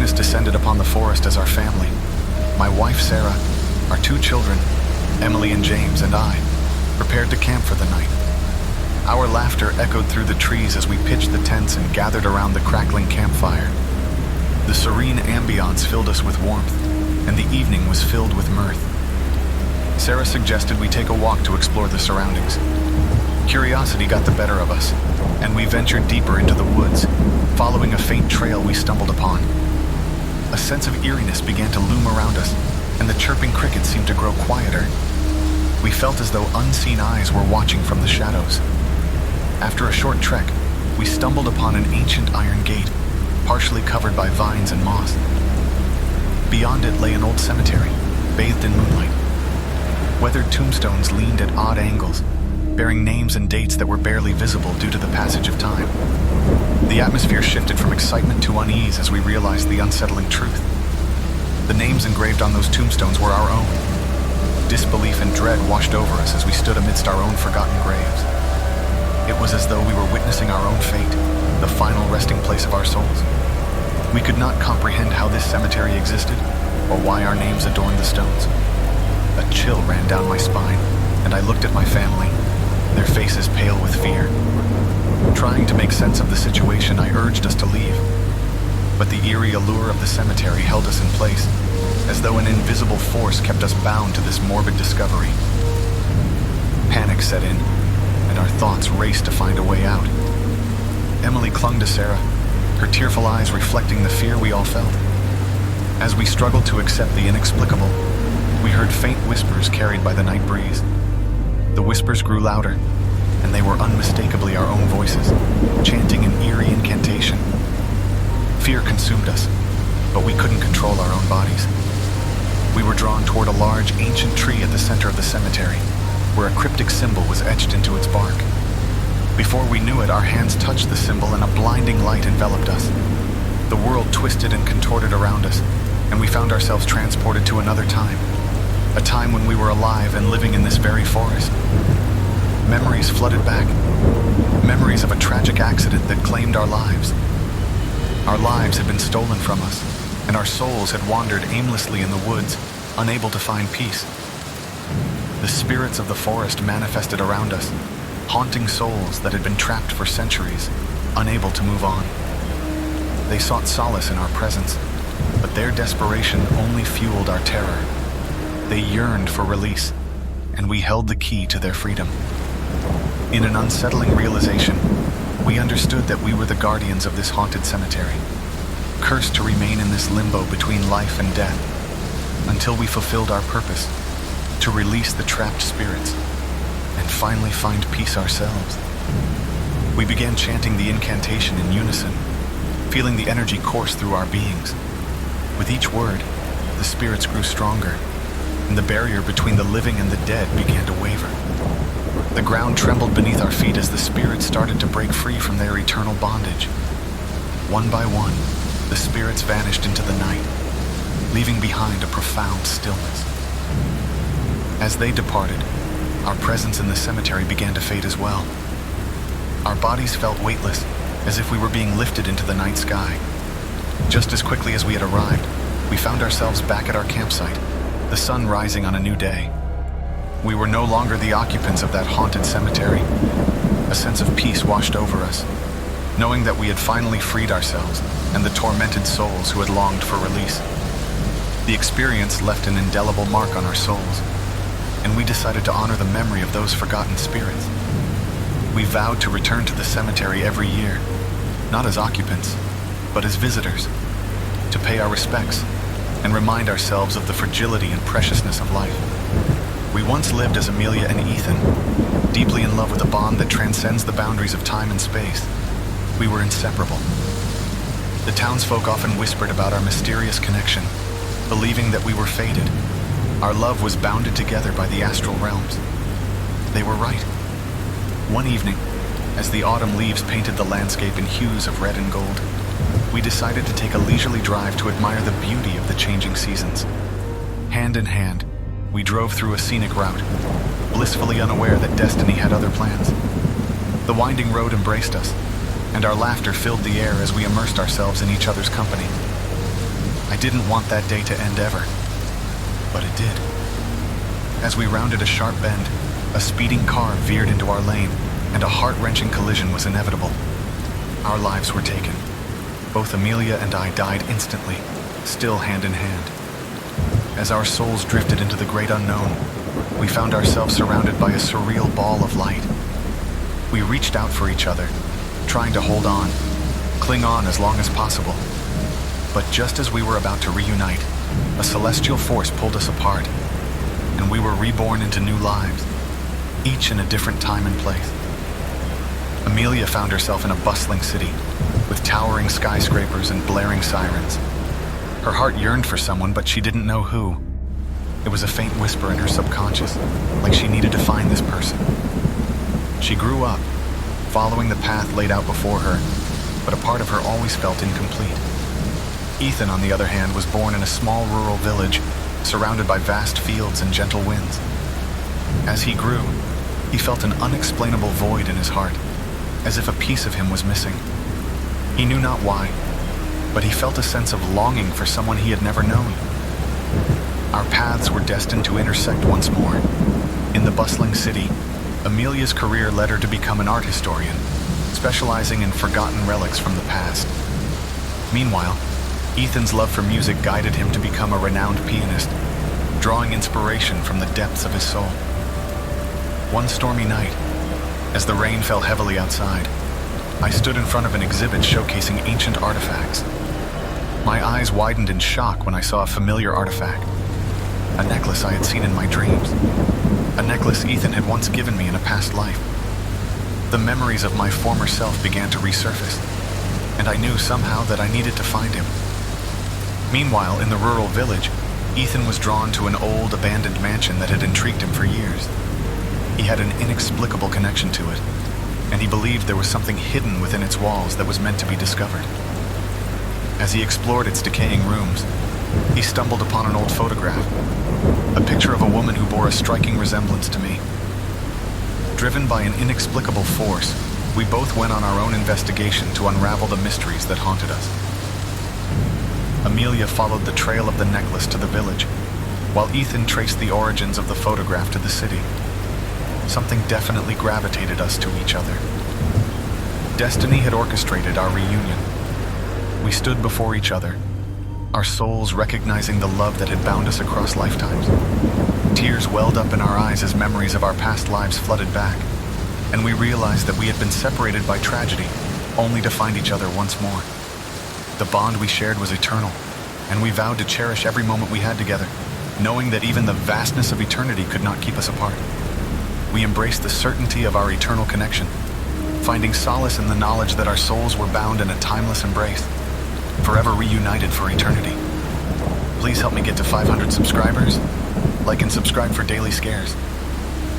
darkness descended upon the forest as our family, my wife Sarah, our 2 children, Emily and James, and I, prepared to camp for the night. Our laughter echoed through the trees as we pitched the tents and gathered around the crackling campfire. The serene ambiance filled us with warmth, and the evening was filled with mirth. Sarah suggested we take a walk to explore the surroundings. Curiosity got the better of us, and we ventured deeper into the woods, following a faint trail we stumbled upon. A sense of eeriness began to loom around us, and the chirping crickets seemed to grow quieter. We felt as though unseen eyes were watching from the shadows. After a short trek, we stumbled upon an ancient iron gate, partially covered by vines and moss. Beyond it lay an old cemetery, bathed in moonlight. Weathered tombstones leaned at odd angles, bearing names and dates that were barely visible due to the passage of time. The atmosphere shifted from excitement to unease as we realized the unsettling truth. The names engraved on those tombstones were our own. Disbelief and dread washed over us as we stood amidst our own forgotten graves. It was as though we were witnessing our own fate, the final resting place of our souls. We could not comprehend how this cemetery existed, or why our names adorned the stones. A chill ran down my spine, and I looked at my family, their faces pale with fear. Trying to make sense of the situation, I urged us to leave. But the eerie allure of the cemetery held us in place, as though an invisible force kept us bound to this morbid discovery. Panic set in, and our thoughts raced to find a way out. Emily clung to Sarah, her tearful eyes reflecting the fear we all felt. As we struggled to accept the inexplicable, we heard faint whispers carried by the night breeze. The whispers grew louder, and they were unmistakably our own voices, chanting an eerie incantation. Fear consumed us, but we couldn't control our own bodies. We were drawn toward a large, ancient tree at the center of the cemetery, where a cryptic symbol was etched into its bark. Before we knew it, our hands touched the symbol and a blinding light enveloped us. The world twisted and contorted around us, and we found ourselves transported to another time. A time when we were alive and living in this very forest. Memories flooded back. Memories of a tragic accident that claimed our lives. Our lives had been stolen from us, and our souls had wandered aimlessly in the woods, unable to find peace. The spirits of the forest manifested around us, haunting souls that had been trapped for centuries, unable to move on. They sought solace in our presence, but their desperation only fueled our terror. They yearned for release, and we held the key to their freedom. In an unsettling realization, we understood that we were the guardians of this haunted cemetery, cursed to remain in this limbo between life and death, until we fulfilled our purpose, to release the trapped spirits, and finally find peace ourselves. We began chanting the incantation in unison, feeling the energy course through our beings. With each word, the spirits grew stronger, and the barrier between the living and the dead began to waver. The ground trembled beneath our feet as the spirits started to break free from their eternal bondage. One by one, the spirits vanished into the night, leaving behind a profound stillness. As they departed, our presence in the cemetery began to fade as well. Our bodies felt weightless, as if we were being lifted into the night sky. Just as quickly as we had arrived, we found ourselves back at our campsite, the sun rising on a new day. We were no longer the occupants of that haunted cemetery. A sense of peace washed over us, knowing that we had finally freed ourselves and the tormented souls who had longed for release. The experience left an indelible mark on our souls, and we decided to honor the memory of those forgotten spirits. We vowed to return to the cemetery every year, not as occupants, but as visitors, to pay our respects and remind ourselves of the fragility and preciousness of life. We once lived as Amelia and Ethan, deeply in love with a bond that transcends the boundaries of time and space. We were inseparable. The townsfolk often whispered about our mysterious connection, believing that we were fated. Our love was bounded together by the astral realms. They were right. One evening, as the autumn leaves painted the landscape in hues of red and gold, we decided to take a leisurely drive to admire the beauty of the changing seasons. Hand in hand, we drove through a scenic route, blissfully unaware that destiny had other plans. The winding road embraced us, and our laughter filled the air as we immersed ourselves in each other's company. I didn't want that day to end ever, but it did. As we rounded a sharp bend, a speeding car veered into our lane, and a heart-wrenching collision was inevitable. Our lives were taken. Both Amelia and I died instantly, still hand in hand. As our souls drifted into the great unknown, we found ourselves surrounded by a surreal ball of light. We reached out for each other, trying to hold on, cling on as long as possible. But just as we were about to reunite, a celestial force pulled us apart, and we were reborn into new lives, each in a different time and place. Amelia found herself in a bustling city, with towering skyscrapers and blaring sirens. Her heart yearned for someone, but she didn't know who. It was a faint whisper in her subconscious, like she needed to find this person. She grew up, following the path laid out before her, but a part of her always felt incomplete. Ethan, on the other hand, was born in a small rural village, surrounded by vast fields and gentle winds. As he grew, he felt an unexplainable void in his heart, as if a piece of him was missing. He knew not why, but he felt a sense of longing for someone he had never known. Our paths were destined to intersect once more. In the bustling city, Amelia's career led her to become an art historian, specializing in forgotten relics from the past. Meanwhile, Ethan's love for music guided him to become a renowned pianist, drawing inspiration from the depths of his soul. One stormy night, as the rain fell heavily outside, I stood in front of an exhibit showcasing ancient artifacts. My eyes widened in shock when I saw a familiar artifact, a necklace I had seen in my dreams, a necklace Ethan had once given me in a past life. The memories of my former self began to resurface, and I knew somehow that I needed to find him. Meanwhile, in the rural village, Ethan was drawn to an old, abandoned mansion that had intrigued him for years. He had an inexplicable connection to it, and he believed there was something hidden within its walls that was meant to be discovered. As he explored its decaying rooms, he stumbled upon an old photograph, a picture of a woman who bore a striking resemblance to me. Driven by an inexplicable force, we both went on our own investigation to unravel the mysteries that haunted us. Amelia followed the trail of the necklace to the village, while Ethan traced the origins of the photograph to the city. Something definitely gravitated us to each other. Destiny had orchestrated our reunion. We stood before each other, our souls recognizing the love that had bound us across lifetimes. Tears welled up in our eyes as memories of our past lives flooded back, and we realized that we had been separated by tragedy, only to find each other once more. The bond we shared was eternal, and we vowed to cherish every moment we had together, knowing that even the vastness of eternity could not keep us apart. We embraced the certainty of our eternal connection, finding solace in the knowledge that our souls were bound in a timeless embrace, forever reunited for eternity. Please help me get to 500 subscribers. Like and subscribe for daily scares.